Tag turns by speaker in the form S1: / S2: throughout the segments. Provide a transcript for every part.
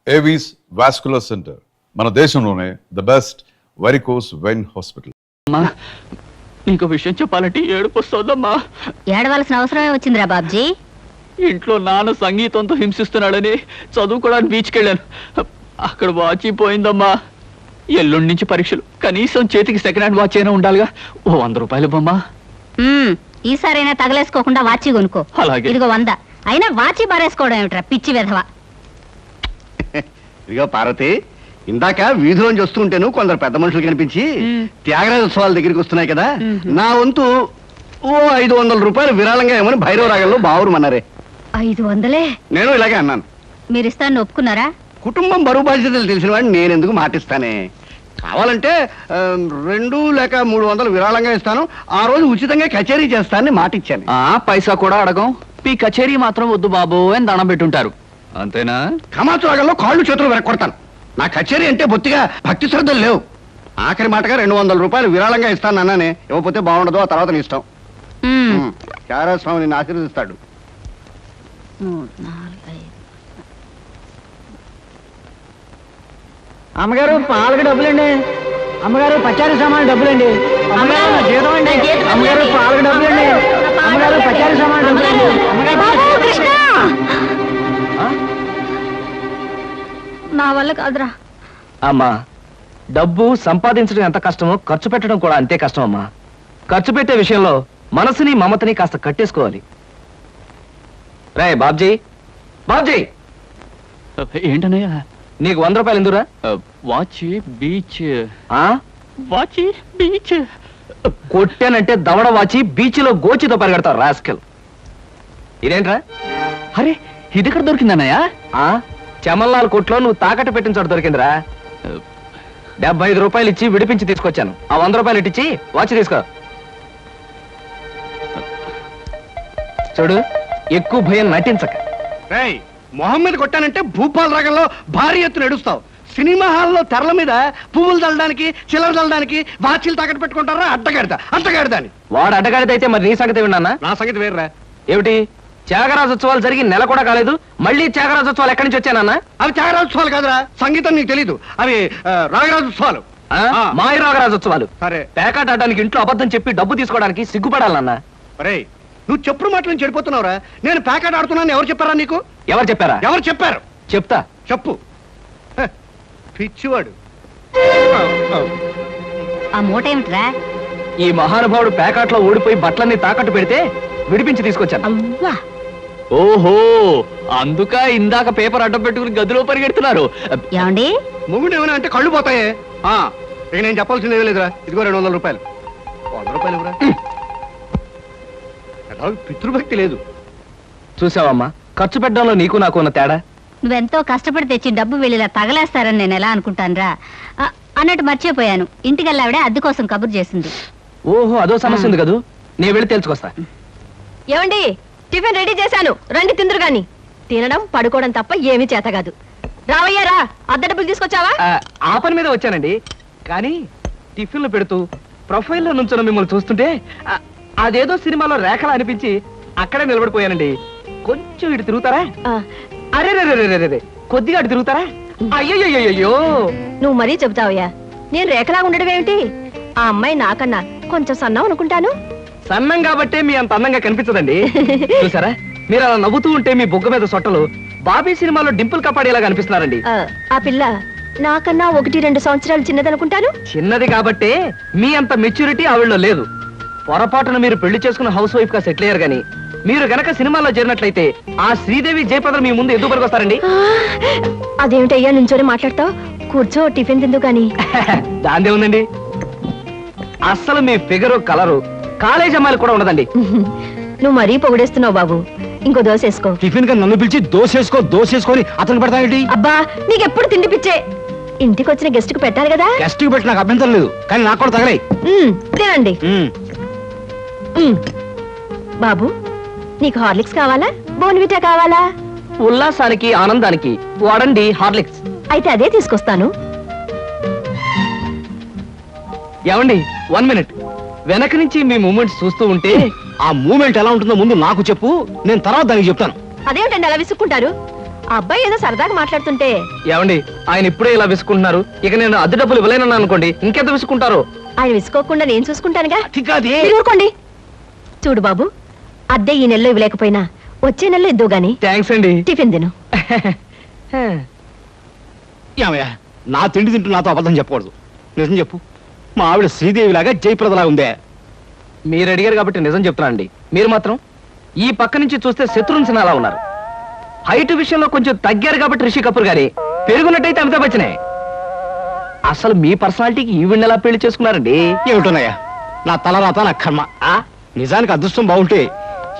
S1: Avis vascular centre మన దేశంలోనే the best varicose vein hospital.
S2: నీకు విషయం చెప్పాలంటే ఏడుపు వస్తుందమ్మా.
S3: ఏడవలసిన అవసరమే వచ్చిందిరా బాబ్జీ.
S2: ఇంట్లో నాన్న సంగీతంతో హింసిస్తున్నాడని చదువుకోవడానికి బీచ్కి వెళ్ళాను. అక్కడ వాచ్ పోయిందమ్మా. ఎల్లుండి నుంచి పరీక్షలు, కనీసం చేతికి సెకండ్ హ్యాండ్ వాచ్ అయినా ఉండాలిగా. ఓ 100 రూపాయలు బొమ్మా.
S3: ఈసారైనా తగలేసుకోకుండా వాచి కొనుక్కో.
S2: అలాగే.
S3: ఇదిగో 100. అయినా వాచి బారేసుకోవడం ఏమిట్రా పిచ్చి వెధవ.
S4: ఇదిగో పార్వతి, ఇందాక వీధిలోంచి వస్తుంటేను కొందరు పెద్ద మనుషులు కనిపించి త్యాగరాజోత్సవాల దగ్గరికి వస్తున్నాయి కదా, నా వంతు ఓ 500 రూపాయలు విరాళంగా ఏమని భైరవ రాగంలో బావురమన్నారే.
S3: 500?
S4: నేను ఇలాగే అన్నాను.
S3: మీరు ఇస్తాను ఒప్పుకున్నారా?
S4: కుటుంబం బరువు బాధ్యతలు తెలిసిన వాడిని నేను ఎందుకు మాటిస్తానే. కావాలంటే 2 లేక 300 విరాళంగా ఇస్తాను, ఆ రోజు ఉచితంగా కచేరీ చేస్తానని మాటిచ్చాను.
S2: పైసా కూడా అడగం. మీ కచేరీ మాత్రం వద్దు బాబు అని దండం పెట్టుంటారు, అంతేనా?
S4: కమాతు రాగంలో కాళ్ళు చేతులు వెరక్కొడతాను. నా కచేరీ అంటే బొత్తిగా భక్తి శ్రద్ధలు లేవు. ఆఖరి మాటగా 200 రూపాయలు విరాళంగా ఇస్తాను అన్నానే. ఇవ్వకపోతే బాగుండదు, ఆ తర్వాత నీ ఇష్టం. త్యాగరాజ స్వామి నిన్ను ఆశీర్వదిస్తాడు.
S3: 3, 4, 5.
S5: అమ్మగారు పాలకు డబ్బులండి. అమ్మగారు పచారీ సామాన్ డబ్బులండి. అమ్మగారు నా జీతం అండి. అమ్మగారు పాలకు డబ్బులండి. అమ్మగారు పచారీ సామాన్ డబ్బులండి.
S3: నా వల్ల కాదురా.
S2: అమ్మా, డబ్బు సంపాదించడం ఎంత కష్టమో ఖర్చు పెట్టడం కూడా అంతే కష్టం అమ్మా. ఖర్చు పెట్టే విషయంలో మనసుని మమతని కాస్త కట్టేసుకోవాలి. రే బాబ్జీ, బాబ్జీ ఏంటనయ్యా? నీకు 100 రూపాయలు ఎందురా? Watch beach. వాచ్ బీచ్ కొట్టానంటే దవడ వాచి బీచ్ లో గోచితో పరిగెడతావు రాస్కెల్. ఇదేంట్రా? అరే ఇది ఎక్కడ దొరికిందన్నయ్యా? చమల్లాల్ కొట్లో నువ్వు తాకట్టు పెట్టిన చోట దొరికిందిరా. 75 రూపాయలు ఇచ్చి విడిపించి తీసుకొచ్చాను. ఆ 100 రూపాయలు ఇట్టించి వాచ్ తీసుకో. చూడు, ఎక్కువ భయం నటించక.
S4: రేయ్, మొహమ్మద్ కొట్టానంటే భూపాల్ రాగంలో భారీ ఎత్తున ఎడుస్తావు. సినిమా హాల్లో తెరల మీద పువ్వులు చల్లడానికి, చిల్లర చల్లడానికి వాచీలు తాకట్టు పెట్టుకుంటారా? అడ్డగాడిదా అని.
S2: వాడు అడ్డగాడిదైతే మరి నీ సంగతి విన్నా?
S4: నా సంగతి వేర్రా.
S2: ఏమిటి, త్యాగరాజోత్సవాలు జరిగి నెల కూడా కాలేదు, మళ్ళీ త్యాగరాజోత్సవాలు ఎక్కడి నుంచి వచ్చానన్నా?
S4: అవి త్యాగరాజోత్సవాలు కాదురా, సంగీతం నీకు తెలీదు. అవి రాగరాజోత్సవాలు.
S2: మాయ రాగరాజోత్సవాలు.
S4: సరే,
S2: ప్యాకెట్ ఆడడానికి ఇంట్లో అబద్ధం చెప్పి డబ్బు తీసుకోవడానికి సిగ్గుపడాలన్నా?
S4: అరే, నువ్వు చెప్పుడు మాటలను చెడిపోతున్నావురా. నేను ప్యాకెట్ ఆడుతున్నాను ఎవరు చెప్పారా నీకు?
S2: ఎవరు చెప్పారా?
S4: ఎవరు చెప్పారు?
S2: చెప్తా,
S4: చెప్పు. పిచ్చివాడు.
S3: ఆ మూట ఏమిట్రా?
S2: ఈ మహానుభావుడు ప్యాకెట్ లో ఓడిపోయి బట్టలన్నీ తాకట్టు పెడితే విడిపించి తీసుకొచ్చాను.
S3: అవ్వా,
S2: ఓహో, అందుక ఇందాక పేపర్ అడ్డం పెట్టుకుని గదిలో పరిగెడుతున్నారు.
S3: ఏమండి?
S4: మొగుడు ఏమైనా అంటే కళ్ళు పోతాయే. ఇక నేను చెప్పాల్సింది ఏమీ లేదురా. ఇదిగో 200 రూపాయలు. 100 రూపాయలు ఇవ్వరా. పితృభక్తి లేదు.
S2: చూసావమ్మా, ఖర్చు పెట్టడంలో నీకు నాకు ఉన్న తేడా.
S3: నువ్వెంతో కష్టపడి తెచ్చి డబ్బు వెళ్ళిలా తగలేస్తారని నేను ఎలా అనుకుంటానురా. అన్నట్టు మర్చిపోయాను, ఇంటికెళ్ళావిడే అద్దె కోసం కబురు చేసింది.
S2: ఓహో, అదో సమస్య ఉంది కదూ. నేను వెళ్ళి తెలుసుకొస్తా.
S6: ఏమండి, టిఫిన్ రెడీ చేశాను, రండి తిందురు గాని. తినడం పడుకోవడం తప్ప ఏమీ చేత కాదు. రావయ్యారా, అద్దె డబ్బులు తీసుకొచ్చావా?
S2: ఆ పని మీద వచ్చానండి. కానీ టిఫిన్లు పెడుతూ ప్రొఫైల్లో నుంచున్న మిమ్మల్ని చూస్తుంటే అదేదో సినిమాలో రేఖలా అనిపించి అక్కడే నిలబడిపోయానండి. కొంచెం ఇటు తిరుగుతారా? అరే రే, కొద్దిగా అటు తిరుగుతారా? అయ్యో,
S6: నువ్వు మరీ చెబుతావయ్యా. నేను రేఖలా ఉండడం ఏమిటి? ఆ అమ్మాయి నాకన్నా కొంచెం సన్నం అనుకుంటాను.
S2: సన్నం కాబట్టే మీ అంత అందంగా కనిపించదండి. చూసారా, మీరు అలా నవ్వుతూ ఉంటే మీ బొగ్గ మీద సొట్టలు బాబీ సినిమాలో డింపుల్ కపాడేలాగా అనిపిస్తున్నారండి.
S6: ఆ పిల్ల నాకన్నా 1-2 సంవత్సరాలు చిన్నదనుకుంటాను.
S2: చిన్నది కాబట్టే మీ అంత మెచ్యూరిటీ ఆవిడలో లేదు. పొరపాటున మీరు పెళ్లి చేసుకున్న హౌస్ వైఫ్ గా సెటిల్ అయ్యారు గాని మీరు గనక సినిమాలో చేరినట్లయితే ఆ శ్రీదేవి జయప్రద మీ ముందు ఎందుకు పనికొస్తారండి?
S6: అదేమిటయ్యా నుంచోనే మాట్లాడతావు? కూర్చో, టిఫిన్ తిందు గాని.
S2: దాందే ఉందండి. అస్సలు మీ ఫిగరు కలరు కాలేజ్ అమ్మాయిలు కూడా ఉండదండి.
S6: నువ్వు మరీ పొగిడేస్తున్నావు బాబు. ఇంకో దోశ వేసుకో.
S4: టిఫిన్ గా నన్ను పిలిచి దోసేసుకొని అతను పెడతాయి.
S6: అబ్బా, నీకెప్పుడు తిండి పిచ్చే. ఇంటికి వచ్చిన గెస్ట్ కు పెట్టాలి కదా.
S4: గెస్ట్ కి పెట్టి నాకు అభ్యంతరం లేదు, కానీ నాకు కూడా తగలే.
S6: తినండి. బాబు, నీకు హార్లిక్స్ కావాలా, బోన్విటా కావాలా?
S2: ఉల్లాసానికి ఆనందానికి వాడండి హార్లిక్స్.
S6: అయితే అదే తీసుకొస్తాను.
S2: ఏమండి, 1 మినిట్. వెనక నుంచి మీ మూమెంట్స్ చూస్తూ ఉంటే
S4: ఆ మూమెంట్ ఎలా ఉంటుందో ముందు నాకు చెప్పు, నేను తర్వాత దానికి చెప్తాను.
S6: అదేమిటండి అలా విసుక్కుంటారు? ఆ అబ్బాయి ఏదో సరదాగా మాట్లాడుతుంటే
S2: ఏమండి ఆయన ఇప్పుడే ఇలా విసుకుంటున్నారు, ఇక నేను అద్దె డబ్బులు ఇవ్వలేనన్నా అనుకోండి ఇంకెంత విసుకుంటారు.
S6: ఆయన విసుకోకుండా నేను చూసుకుంటానుగా.
S4: అతికాదే
S6: మీరు ఊరుకోండి. చూడు బాబు, అద్దె ఈ నెలలో ఇవ్వలేకపోయినా వచ్చే నెలలో ఇద్దు గాని
S2: థ్యాంక్స్ అండి.
S6: టిఫిన్ తిను.
S7: ఏమయ్యా, నా తిండి తింటూ నాతో అబద్ధం చెప్పకూడదు. నిజం చెప్పు, మా ఆవిడ శ్రీదేవిలాగా జయప్రదలా ఉందే?
S2: మీరు అడిగారు కాబట్టి నిజం చెప్తున్నా అండి. మీరు మాత్రం ఈ పక్క నుంచి చూస్తే శత్రుఘ్న సిన్హా అలా ఉన్నారు. హైట్ విషయంలో కొంచెం తగ్గారు కాబట్టి రిషి కపూర్ గారి, పెరుగున్నట్టయితే అమితాబ్ బచ్చనే. అసలు మీ పర్సనాలిటీకి ఈవిడ్ని ఎలా పెళ్లి చేసుకున్నారండి?
S7: ఏమిటోనయ్యా, నా తలరాత నా కర్మ. నిజానికి అదృష్టం బాగుంటే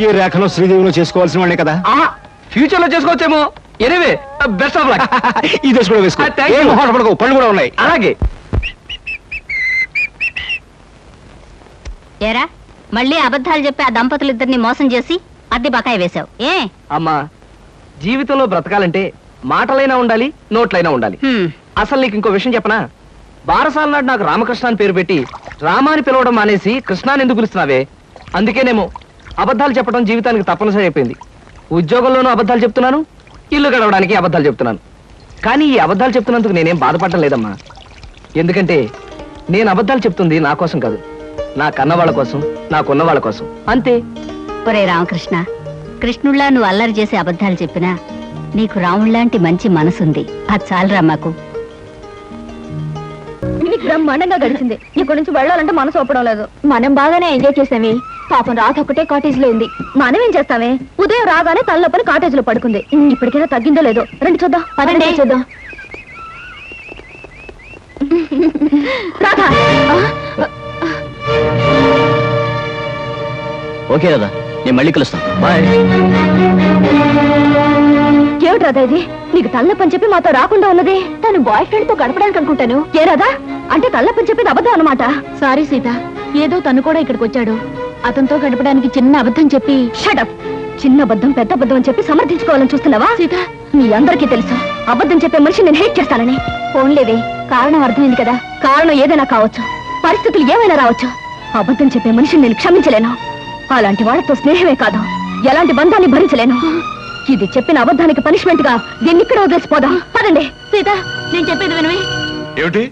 S7: ఈ రేఖలో శ్రీదేవిలో చేసుకోవాల్సిన వాళ్ళే కదా.
S2: ఫ్యూచర్ లో చేసుకోవచ్చేమో. Anyway best of luck.
S7: ఈ దశ కూడా వేసుకో.
S2: Thank you.
S7: ఏం మొహాట పడకు, పళ్ళు కూడా ఉన్నాయి.
S2: అలాగే.
S3: ఏరా మళ్ళీ అబద్ధాలు చెప్పి ఆ దంపతులిద్దరిని మోసం చేసి అద్దె బకాయి వేశావు ఏ?
S2: అమ్మా, జీవితంలో బ్రతకాలంటే మాటలైనా ఉండాలి, నోట్లైనా ఉండాలి.
S3: హ్మ్.
S2: అసలు నీకు ఇంకో విషయం చెప్పనా? బారసాల నాడు నాకు రామకృష్ణ అని పేరు పెట్టి రామాని పిలవడం మానేసి కృష్ణాని ఎందుకు పిలుస్తున్నావే? అందుకేనేమో అబద్ధాలు చెప్పడం జీవితానికి తప్పనిసరి అయిపోయింది. ఉద్యోగంలోనూ అబద్ధాలు చెప్తున్నాను, ఇల్లు గడవడానికి అబద్ధాలు చెప్తున్నాను. కానీ ఈ అబద్ధాలు చెప్తున్నందుకు నేనేం బాధపడటం లేదమ్మా. ఎందుకంటే నేను అబద్ధాలు చెప్తుంది నా కోసం కాదు, నా కన్న వాళ్ళ కోసం, నాకున్న వాళ్ళ కోసం, అంతే.
S3: ఒరే రామకృష్ణ, కృష్ణుళ్ళ నువ్వు అల్లరి చేసి అబద్ధాలు చెప్పినా నీకు రాముళ్లాంటి మంచి మనసుంది. అది చాలరా మాకు.
S6: బ్రహ్మాండంగా గడిచింది. ఇక్కడ నుంచి వెళ్ళాలంటే మనసు ఒప్పడం లేదు. మనం బాగానే ఎంజాయ్ చేసామే. పాపం రాత ఒకటే కాటేజ్ లో ఉంది. మనం ఏం చేస్తామే? ఉదయం రాగానే తల్లొప్పని కాటేజ్ లో పడుకుంది. ఇప్పటికైనా తగ్గిందో లేదో రండి చూద్దాం. పదండి చూద్దాం. రాధా,
S2: ఓకే కదా, నేను మళ్ళీ కలుస్తాను. బాయ్.
S6: ఏమిటి రాధా ఇది? నీకు తల్లప్పని చెప్పి మాతో రాకుండా ఉన్నది తను బాయ్ ఫ్రెండ్ తో గడపడానికి అనుకుంటాను. ఏ రాధా, అంటే తల్లప్పని చెప్పేది అబద్ధం అన్నమాట? సారీ సీత, ఏదో తను కూడా ఇక్కడికి వచ్చాడు. అతనితో గడపడానికి చిన్న అబద్ధం చెప్పి. షటప్! చిన్న అబద్ధం పెద్ద అబద్ధం అని చెప్పి సమర్థించుకోవాలని చూస్తున్నావా? సీత, మీ అందరికీ తెలుసు అబద్ధం చెప్పే మనిషి నేను హేట్ చేస్తానని. ఫోన్లేవే, కారణం అర్థమైంది కదా. కారణం ఏదైనా కావచ్చు, పరిస్థితులు ఏమైనా రావచ్చు. అబద్ధం చెప్పే మనిషిని నేను క్షమించలేను. అలాంటి వాళ్ళతో స్నేహమే కాదు, ఎలాంటి బంధాన్ని భరించలేను. ఇది చెప్పిన అబద్ధానికి పనిష్మెంట్ గా దీన్ని ఇక్కడ వదిలేసిపోదాం. పదండి. సీత, నేను చెప్పేది వినవి.
S1: ఏమిటి,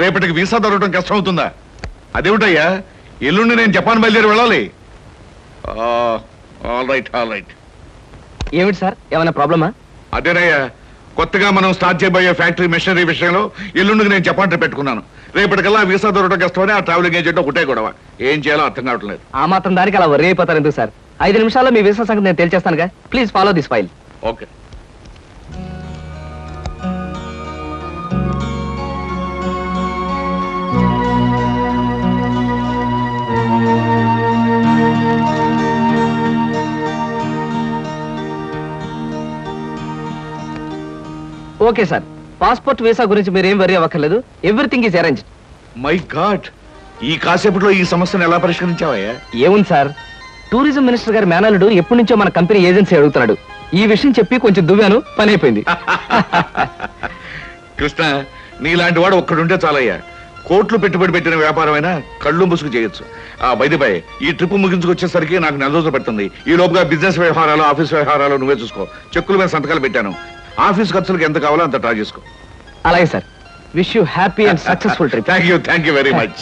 S1: రేపటికి వీసా దొరకడం కష్టం అవుతుందా? అదేమిటయ్యా, ఎల్లుండి నేను జపాన్ బయలుదేరి వెళ్ళాలి. All right.
S2: ఏమిటి సార్, ఏమైనా ప్రాబ్లమా?
S1: అదేనయ్యా, కొత్తగా మనం స్టార్ట్ చేయబోయే ఫ్యాక్టరీ మెషినరీ విషయంలో ఎల్లుండికి నేను జపాన్ ట్రిప్ పెట్టుకున్నాను. రేపటికల్లా వీసా దొరకడం కష్టమని ఆ ట్రావెలింగ్ ఏజెంట్ ఒకటే గొడవ. ఏం చేయాలో అర్థం కావట్లేదు.
S2: ఆ మాత్రం దానికి అలా వర్రీ అయిపోతారు ఎందుకు సార్? 5 నిమిషాల్లో మీ వీసా సంగతి నేను తేల్చేస్తానుగా. Please follow this file.
S1: Okay.
S2: Okay sir, passport visa గురించి మీరేం వరీ అవ్వక్కర్లేదు. Everything is arranged.
S1: My god, ఈ కాసేపట్లో ఈ సమస్యను ఎలా పరిష్కరించావయ్యా?
S2: ఏముంది సార్, టూరిజం మినిస్టర్ గారి మేనల్లుడు ఎప్పటి నుంచో మన కంపెనీ ఏజెన్సీ అడుగుతున్నాడు. ఈ విషయం చెప్పి కొంచెం దువ్వాను, పని అయిపోయింది.
S1: కృష్ణ, నీలాంటి వాడు ఒక్కడుంటే చాలయ్యా. కోట్లు పెట్టుబడి పెట్టిన వ్యాపారమైనా కళ్ళు ముసుగు చేయొచ్చు. బై ఈ ట్రిప్ ముగించుకొచ్చేసరికి నాకు 4 రోజులు పడుతుంది. ఈ లోపుగా బిజినెస్ వ్యవహారాలు, ఆఫీస్ వ్యవహారాలు నువ్వే చూసుకో. చెక్కుల మీద సంతకాలు పెట్టాను. ఆఫీస్ ఖర్చులకు ఎంత కావాలో అంత ట్రా చేసుకో.
S2: అలాగే sir. Wish you happy and successful trip.
S1: Thank you very much.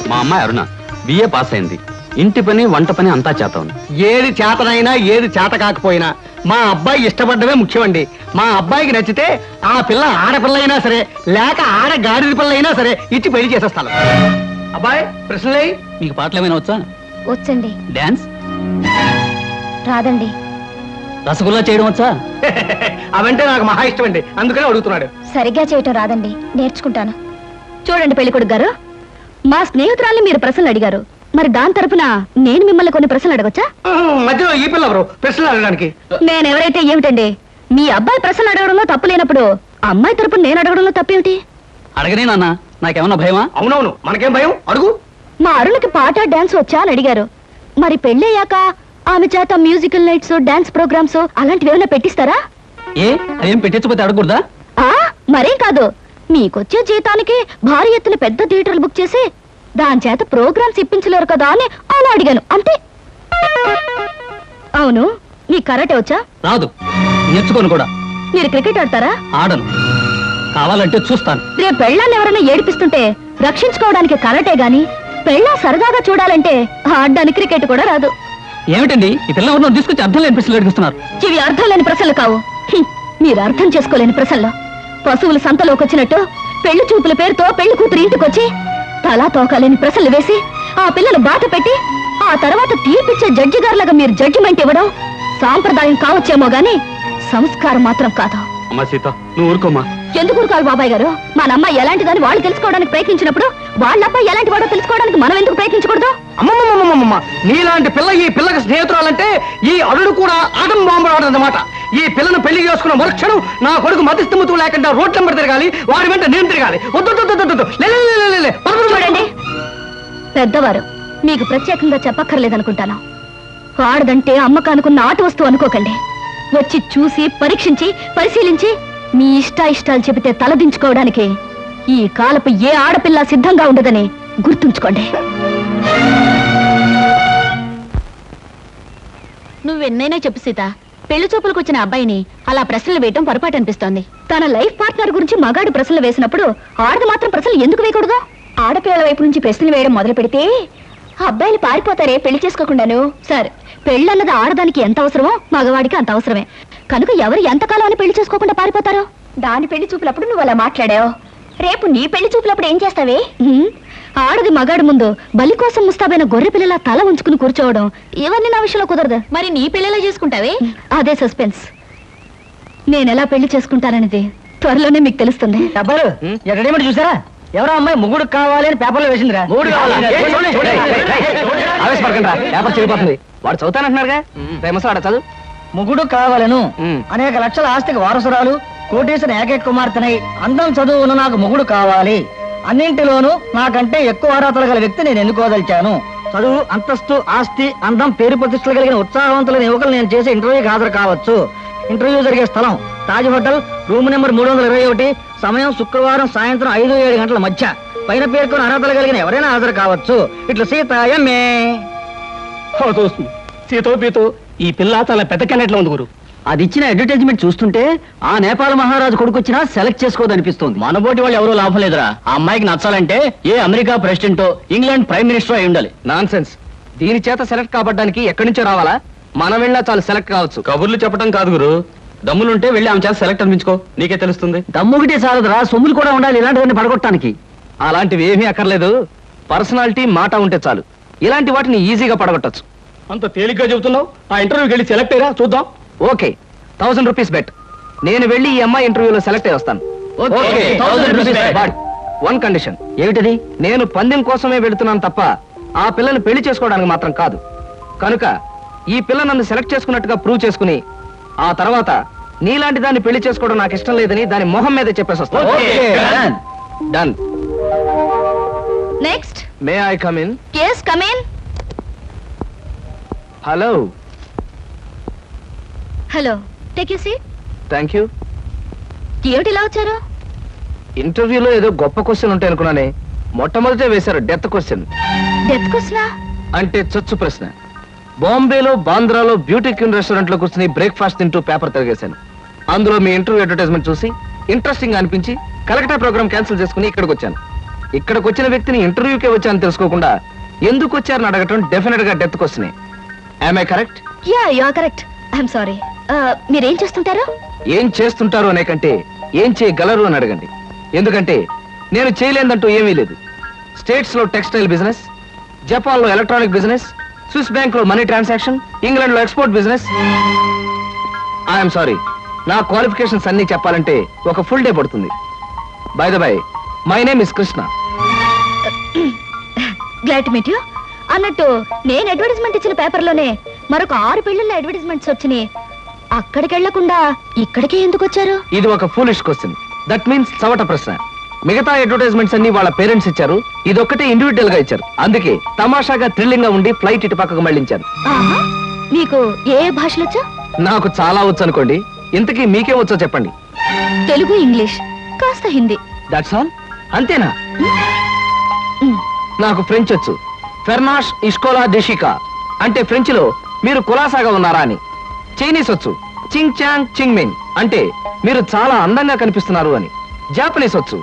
S8: మా అమ్మాయి అరుణ బిఏ పాస్ అయింది. ఇంటి పని వంట పని అంతా చేత ఉంది.
S5: ఏది చేతనైనా ఏది చేత కాకపోయినా మా అబ్బాయి ఇష్టపడ్డమే ముఖ్యమండి. మా అబ్బాయికి నచ్చితే ఆ పిల్ల ఆడపిల్ల అయినా సరే, లేక ఆడ గాడిద పిల్ల అయినా సరే ఇచ్చి పెళ్లి చేసేస్తాను.
S2: అబ్బాయి ప్రశ్నలే.
S8: మీకు పాటలు ఏమైనా వచ్చా?
S6: వచ్చండి.
S8: డాన్స్
S6: రాదండి.
S8: రసగుల్లా చేయడం వచ్చా?
S2: అవంటే నాకు మహా ఇష్టం అండి, అందుకనే అడుగుతున్నాడు.
S6: సరిగ్గా చేయటం రాదండి, నేర్చుకుంటాను. చూడండి పెళ్ళికొడుకు గారు, మా స్నేహితురాల్ని మీరు ప్రశ్నలు అడిగారు. మరి దాని తరపున నేను మిమ్మల్ని కొన్ని ప్రశ్నలు అడగొచ్చా?
S2: మధ్యలో ఈ పిల్ల ఎవరు ప్రశ్నలు అడగడానికి?
S6: నేనెవరైతే ఏమిటండి? మీ అబ్బాయి ప్రశ్నలు అడగడంలో తప్పు లేనప్పుడు అమ్మాయి తరపున నేను అడగడంలో తప్పేమిటి?
S8: అడగనే నాన్న, నాకేమన్నా భయమా?
S2: అవునవును, మనకేం భయం, అడుగు.
S6: మా అరుణకి పాట డాన్స్ వచ్చా అని అడిగారు. మరి పెళ్ళయ్యాక ఆమె చేత మ్యూజికల్ నైట్స్, డాన్స్ ప్రోగ్రామ్స్ అలాంటివి ఏమైనా పెట్టిస్తారా?
S5: ఏ అదేం పెట్టించకపోతే అడగకూడదా?
S6: మరేం కాదు, మీకొచ్చే జీతానికి భారీ ఎత్తున పెద్ద థియేటర్లు బుక్ చేసి దాని చేత ప్రోగ్రామ్స్ ఇప్పించలేరు కదా అని అలా అడిగాను అంతే. అవును, మీకు కరాటే వచ్చా?
S5: రాదు, నేర్చుకోను కూడా.
S6: మీరు క్రికెట్ ఆడతారా?
S5: ఆడను, కావాలంటే చూస్తాను.
S6: రేపు పెళ్ళాన్ని ఎవరైనా ఏడిపిస్తుంటే రక్షించుకోవడానికి కరాటే గాని, పెళ్ళా సరదాగా చూడాలంటే ఆడడానికి క్రికెట్ కూడా రాదు.
S5: ఏమిటండి ఈ పిల్ల ఎవరినో తీసుకొచ్చి అర్థం లేని ప్రశ్నలు అడిగిస్తున్నారు?
S6: ఇవి అర్థం లేని ప్రశ్నలు కావు, మీరు అర్థం చేసుకోలేని ప్రశ్నలు. పశువులు సంతలోకి వచ్చినట్టు పెళ్లి చూపుల పేరుతో పెళ్లి కూతురు ఇంటికొచ్చి తలా తోకాలేని ప్రశ్నలు వేసి ఆ పిల్లలు బాధ పెట్టి ఆ తర్వాత తీర్పిచ్చే జడ్జి గారులాగా మీరు జడ్జిమెంట్ ఇవ్వడం సాంప్రదాయం కావచ్చేమో గాని సంస్కారం మాత్రం కాదు.
S8: అమ్మా సీత, నువ్వు ఊరుకోమ్మా.
S6: ఎందుకు ఊరుకోవాలి బాబాయ్ గారు? మన అమ్మాయి ఎలాంటిదని వాళ్ళు తెలుసుకోవడానికి ప్రయత్నించినప్పుడు వాళ్ళ అబ్బాయి ఎలాంటి వాడో తెలుసుకోవడానికి మనం ఎందుకు ప్రయత్నించకూడదు?
S5: అమ్మమ్మమ్మమ్మమ్మ, నీలాంటి పిల్ల ఈ పిల్లకి స్నేహితురాలంటే ఈ అల్లుడు కూడా ఆటం బాంబురాడన్నమాట. ఈ పిల్లను పెళ్లి చేసుకున్న మరుక్షణం నా కొడుకు మతిస్థిమతు లేకుండా రోడ్ నెంబర్ తిరగాలి, వాడి వెంట నేను తిరగాలి.
S6: చూడండి పెద్దవారు, మీకు ప్రత్యేకంగా చెప్పక్కర్లేదనుకుంటాను. ఆడదంటే అమ్మకానుకున్న ఆట వస్తువు అనుకోకండి. వచ్చి చూసి పరీక్షించి పరిశీలించి మీ ఇష్టాయిష్టాలు చెబితే తలదించుకోవడానికి ఈ కాలపు ఏ ఆడపిల్ల సిద్ధంగా ఉండదని గుర్తుంచుకోండి. నువ్వెన్నైనా చెప్పు సీత, పెళ్లి చూపులకు వచ్చిన అబ్బాయిని అలా ప్రశ్నలు వేయటం పొరపాటు అనిపిస్తోంది. తన లైఫ్ పార్ట్నర్ గురించి మగాడు ప్రశ్నలు వేసినప్పుడు ఆడది మాత్రం ప్రశ్నలు ఎందుకు వేయకూడదు? ఆడపిల్లల వైపు నుంచి ప్రశ్నలు వేయడం మొదలు పెడితే అబ్బాయిలు పారిపోతారే పెళ్లి చేసుకోకుండాను. సరే, పెళ్ళన్నది ఆడదానికి ఎంత అవసరమో మగవాడికి అంత అవసరమే. కనుక ఎవరు ఎంతకాలం అని పెళ్లి చేసుకోకుండా పారిపోతారో? దాని పెళ్లి చూపులప్పుడు నువ్వు అలా మాట్లాడావు, రేపు నీ పెళ్లి చూపులప్పుడు ఏం చేస్తావే? ఆడది మగాడు ముందు బలి కోసం ముస్తాబైన గొర్రె పిల్లల తల ఉంచుకుని కూర్చోవడం ఇవన్నీ నా విషయంలో కుదరదు. మరి నీ పెళ్లిలా చేసుకుంటావే? అదే సస్పెన్స్. నేనెలా పెళ్లి చేసుకుంటాననేది త్వరలోనే మీకు తెలుస్తుంది.
S5: డబ్బులు ఎక్కడేమిటి చూసారా? ఎవరో అమ్మాయి మొగుడు కావాలి అని పేపర్లో వేసిందిరా.
S2: ఆవేశపడకండి, పేపర్ చెడిపోతుంది. వాడు చదువుతానంటున్నారుగా, ప్రేమసాడ చదువు.
S5: మొగుడు కావాలను అనేక లక్షల ఆస్తికి వారసురాలు, కోటేశ్వర ఏకైక కుమార్తెనై అందం చదువును నాకు మొగుడు కావాలి. అన్నింటిలోనూ నాకంటే ఎక్కువ అర్హతలు గల వ్యక్తి నేను ఎన్నుకోదలిచాను. చదువు, అంతస్తు, ఆస్తి, అందం, పేరు ప్రతిష్టలు కలిగిన ఉత్సాహవంతులైన యువకులు నేను చేసే ఇంటర్వ్యూకి హాజరు కావచ్చు. ఇంటర్వ్యూ జరిగే స్థలం తాజ్ హోటల్, రూమ్ నెంబర్ 321, సమయం శుక్రవారం సాయంత్రం 5-7 గంటల మధ్య. పైన పేర్కొని అర్హతలు కలిగిన ఎవరైనా హాజరు కావచ్చు. ఇట్లా సీత ఎంఏ. సీతో పీతో ఈ పిల్ల చాలా పెద్ద కెనెట్లో ఉంది గురు. అది ఇచ్చిన అడ్వర్టైజ్మెంట్ చూస్తుంటే ఆ నేపాల మహారాజు కొడుకొచ్చినా సెలెక్ట్ చేసుకోదనిపిస్తుంది. మనబోటి వాళ్ళు ఎవరూ లాభం లేదురా. ఆ అమ్మాయికి నచ్చాలంటే ఏ అమెరికా ప్రెసిడెంటో ఇంగ్లాండ్ ప్రైమ్ మినిస్టర్ అయి ఉండాలి.
S2: Non sense. దీని చేత సెలెక్ట్ కాబడ్డానికి ఎక్కడి నుంచో రావాలా? మనం వెళ్ళినా చాలు సెలెక్ట్ కావచ్చు.
S8: కబుర్లు చెప్పడం కాదు గురు, దమ్ములుంటే వెళ్ళి ఆమె చేత సెలెక్ట్ అనిపించుకో, నీకే తెలుస్తుంది.
S5: దమ్ముగిటే చాలదురా, సొమ్ములు కూడా ఉండాలి ఇలాంటివన్నీ పడగొట్టడానికి.
S2: అలాంటివి ఏమీ అక్కర్లేదు, పర్సనాలిటీ మాట ఉంటే చాలు. ఇలాంటి వాటిని ఈజీగా పడగొట్టచ్చు.
S5: అంత తేలిగ్గా చెబుతున్నావు. ఆ ఇంటర్వ్యూకి వెళ్ళి సెలెక్ట్ అయ్యారా చూద్దాం.
S2: Okay, 1000 rupees bet. నేను వెళ్ళి ఈ అమ్మాయి ఇంటర్వ్యూలో సెలెక్ట్ అయ్యి వస్తాను.
S5: Okay, 1000 rupees bet.
S2: But one condition.
S5: ఏమిటది?
S2: నేను పందెం కోసమే వెళుతున్నాను తప్ప ఆ పిల్లని పెళ్లి చేసుకోవడానికి మాత్రం కాదు. కనుక ఈ పిల్ల నన్ను సెలెక్ట్ చేసుకున్నట్టుగా ప్రూవ్ చేసుకుని ఆ తర్వాత నీలాంటి దాన్ని పెళ్లి చేసుకోవడం నాకు ఇష్టం లేదని దాని మొహం మీద చెప్పేసి వస్తాను. Done.
S6: Next.
S2: May I come in?
S6: yes come in.
S2: Hello.
S6: Hello, take you seat.
S2: Thank you.
S6: ఏమిటి ఇలా వచ్చారు?
S2: ఇంటర్వ్యూలో ఏదో గొప్ప క్వశ్చన్ ఉంటాయి అనుకున్నానే, మొట్టమొదటే వేశారు డెత్ క్వశ్చన్.
S6: డెత్ క్వశ్చనా?
S2: అంటే చచ్చు ప్రశ్న. బాంబేలో బాంద్రాలో బ్యూటీ క్వీన్ రెస్టారెంట్ లో కూర్చుని బ్రేక్ఫాస్ట్ తింటూ పేపర్ తిరిగేశాను. అందులో మీ ఇంటర్వ్యూ అడ్వర్టైజ్మెంట్ చూసి ఇంట్రెస్టింగ్ అనిపించి కలెక్టర్ ప్రోగ్రామ్ క్యాన్సిల్ చేసుకుని ఇక్కడికి వచ్చాను. ఇక్కడికి వచ్చిన వ్యక్తిని ఇంటర్వ్యూకే వచ్చాను తెలుసుకోకుండా ఎందుకు వచ్చారని అడగటం డెఫినెట్ గా డెత్ క్వశ్చనే. Am I correct?
S6: Yeah, you are correct. I'm sorry. మీరేం చేస్తుంటారు?
S2: ఏం చేస్తుంటారు అనే కంటే ఏం చేయగలరు అని అడగండి. ఎందుకంటే నేను చేయలేదంటూ ఏమీ లేదు. స్టేట్స్ లో టెక్స్టైల్ బిజినెస్, జపాన్ లో ఎలక్ట్రానిక్ బిజినెస్, స్విస్ బ్యాంక్ లో మనీ ట్రాన్సాక్షన్, ఇంగ్లాండ్ లో ఎక్స్పోర్ట్ బిజినెస్. ఐఎమ్ సారీ, నా క్వాలిఫికేషన్స్ అన్ని చెప్పాలంటే ఒక ఫుల్ డే పడుతుంది. By the by, my name is Krishna.
S6: Glad to meet you. అన్నట్టు నేను అడ్వర్టైజ్మెంట్ ఇచ్చిన పేపర్లోనే మరొక 6 పెళ్లిళ్ళ అడ్వర్టైజ్మెంట్స్ వచ్చినాయి. అక్కడికి వెళ్లకుండా ఇక్కడికే ఎందుకు వచ్చారు?
S2: ఇది ఒక ఫూలిష్ క్వశ్చన్. దట్ మీన్స్ చవట ప్రశ్న. మిగతా అడ్వర్టైజ్మెంట్స్ అన్ని వాళ్ళ పేరెంట్స్ ఇచ్చారు, ఇదొక్కటే ఇండివిజువల్ గా ఇచ్చారు. అందుకే తమాషాగా థ్రిల్లింగ్ గా ఉండి ఫ్లైట్ ఇటు పక్కకు మళ్ళించారు.
S6: మీకు ఏ భాషలు వచ్చా?
S2: నాకు చాలా వచ్చు అనుకోండి. ఇంతకీ మీకేం వచ్చో చెప్పండి.
S6: తెలుగు, ఇంగ్లీష్, కాస్త హిందీ.
S2: That's all? అంతేనా? నాకు ఫ్రెంచ్ వచ్చు. ఫెర్నాష్ ఇస్కోలా డెషికా అంటే ఫ్రెంచ్ లో మీరు కులాసాగా ఉన్నారా అని. చైనీస్ వచ్చు. చింగ్ చాంగ్ చింగ్ మిన్ అంటే మీరు చాలా అందంగా కనిపిస్తున్నారు అని. జాపనీస్ వచ్చు.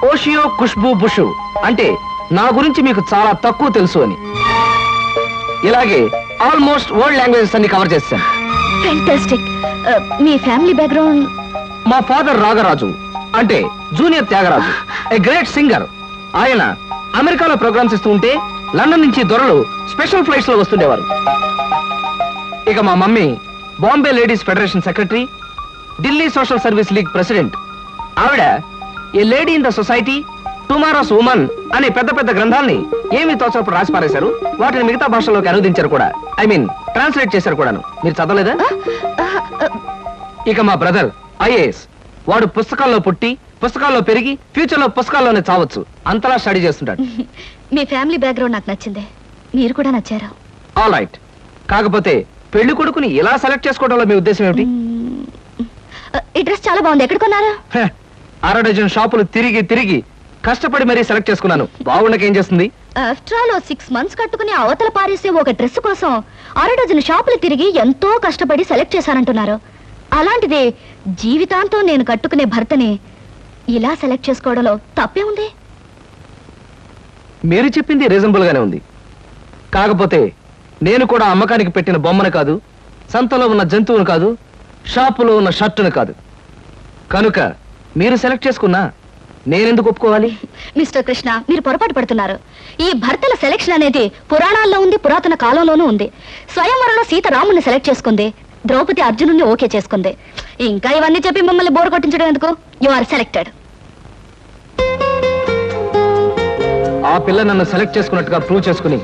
S2: ఓషియో ఖుష్బూ బుషు అంటే నా గురించి మీకు చాలా తక్కువ తెలుసు అని. ఇలాగే ఆల్మోస్ట్ వరల్డ్ లాంగ్వేజెస్ అన్ని కవర్ చేశాను.
S6: ఫెంటాస్టిక్. మీ ఫ్యామిలీ బ్యాక్గ్రౌండ్?
S2: మా ఫాదర్ రాగరాజు అంటే junior Tyagaraju, a great singer. ఆయన అమెరికాలో ప్రోగ్రామ్స్ ఇస్తూ ఉంటే లండన్ నుంచి దొరలు స్పెషల్ ఫ్లైట్స్ లో వస్తుండేవారు. ఇక మా mummy Bombay ladies federation secretary, Delhi social service league president. ఆవిడ a lady in the society, tomorrow's woman అనే పెద్ద పెద్ద గ్రంథాల్ని ఏమి తోచప్పుడు రాసి పారేశారు. వాటిని మిగతా భాషల్లోకి అనువదించారు కూడా. ఐ మీన్ ట్రాన్స్లేట్ చేశారు కూడాను. మీరు చదవలేదా? ఇక మా బ్రదర్ ఐఏఎస్. వాడు పుస్తకాల్లో పుట్టి పుస్తకాల్లో పెరిగి ఫ్యూచర్ లో పుస్తకాల్లోనే చావచ్చు. అంతలా స్టడీ చేస్తుంటాడు.
S6: మీ ఫ్యామిలీ బ్యాక్గ్రౌండ్ నాకు నచ్చింది. మీరు కూడా నచ్చారు.
S2: All right. కాకపోతే పెళ్లి కొడుకుని ఇలా సెలెక్ట్ చేసుకోవడంలో మీ ఉద్దేశం ఏమిటి?
S6: ఈ డ్రెస్ చాలా బాగుంది. ఎక్కడ కొన్నారు?
S2: 6 డజన్ షాపులు తిరిగి తిరిగి కష్టపడి మరీ సెలెక్ట్ చేసుకున్నాను. బాగుండకేం చేస్తుంది?
S6: ఆఫ్టర్ ఆల్ 6 months కట్టుకుని అవతల పారేసే ఒక డ్రెస్ కోసం 6 డజన్ షాపులు తిరిగి ఎంతో కష్టపడి సెలెక్ట్ చేశానంటున్నారు. అలాంటిది జీవితాంతం నేను కట్టుకునే భర్తని ఇలా సెలెక్ట్ చేసుకోవడంలో తప్పే ఉంది.
S2: మీరు చెప్పింది రీజనబుల్ గానే ఉంది. కాకపోతే నేను కూడా అమ్మకానికి పెట్టిన బొమ్మను కాదు, సంతలో ఉన్న జంతువును కాదు, షాపులో ఉన్న షర్టును కాదు. కనుక మీరు సెలెక్ట్ చేసుకున్నా నేనెందుకు ఒప్పుకోవాలి?
S6: మిస్టర్ కృష్ణ, మీరు పొరపాటు పడుతున్నారు. ఈ భర్తల సెలెక్షన్ అనేది పురాణాల్లో ఉంది, పురాతన కాలంలోనూ ఉంది. స్వయంవరంలో సీత రాముని సెలెక్ట్ చేసుకుంది, ద్రౌపది అర్జునుని ఓకే చేసుకుంది. ఇంకా ఇవన్నీ చెప్పి మిమ్మల్ని బోర్ కొట్టించడం ఎందుకు? You are selected.
S2: ఆ పిల్ల నన్ను సెలెక్ట్ చేసుకున్నట్టుగా ప్రూవ్ చేసుకుని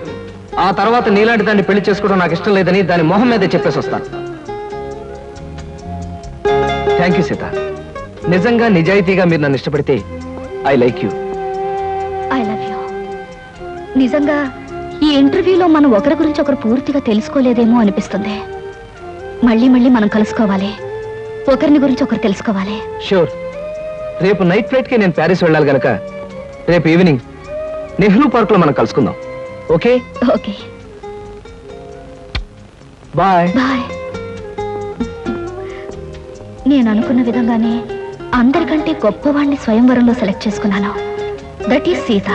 S2: ఆ తర్వాత నీలాంటి దాన్ని పెళ్లి చేసుకోవడం నాకు ఇష్టం లేదని దాని మొహం మీదే చెప్పేసి వస్తాను. Thank you Sita. నిజంగా నిజాయితీగా మీరు నన్ను ఇష్టపడితే I like you.
S6: I love you. నిజంగా ఈ ఇంటర్వ్యూలో మనం ఒకరి గురించి ఒకరు పూర్తిగా తెలుసుకోలేదేమో అనిపిస్తుంది. మళ్ళీ మళ్ళీ మనం కలుసుకోవాలి, ఒకరిని గురించి ఒకరు తెలుసుకోవాలి.
S2: షూర్. రేపు నైట్ ఫ్లైట్ కి నేను ప్యారిస్ వెళ్ళాలి గనక రేపు ఈవినింగ్ నెహ్రూ పార్క్ లో మనం కలుసుకుందాం. ఓకే?
S6: ఓకే.
S2: బాయ్.
S6: బాయ్. నేను అనుకున్న విధంగానే అందరికంటే గొప్పవాణ్ణి స్వయంవరంలో సెలెక్ట్ చేసుకున్నాను. That is Sita.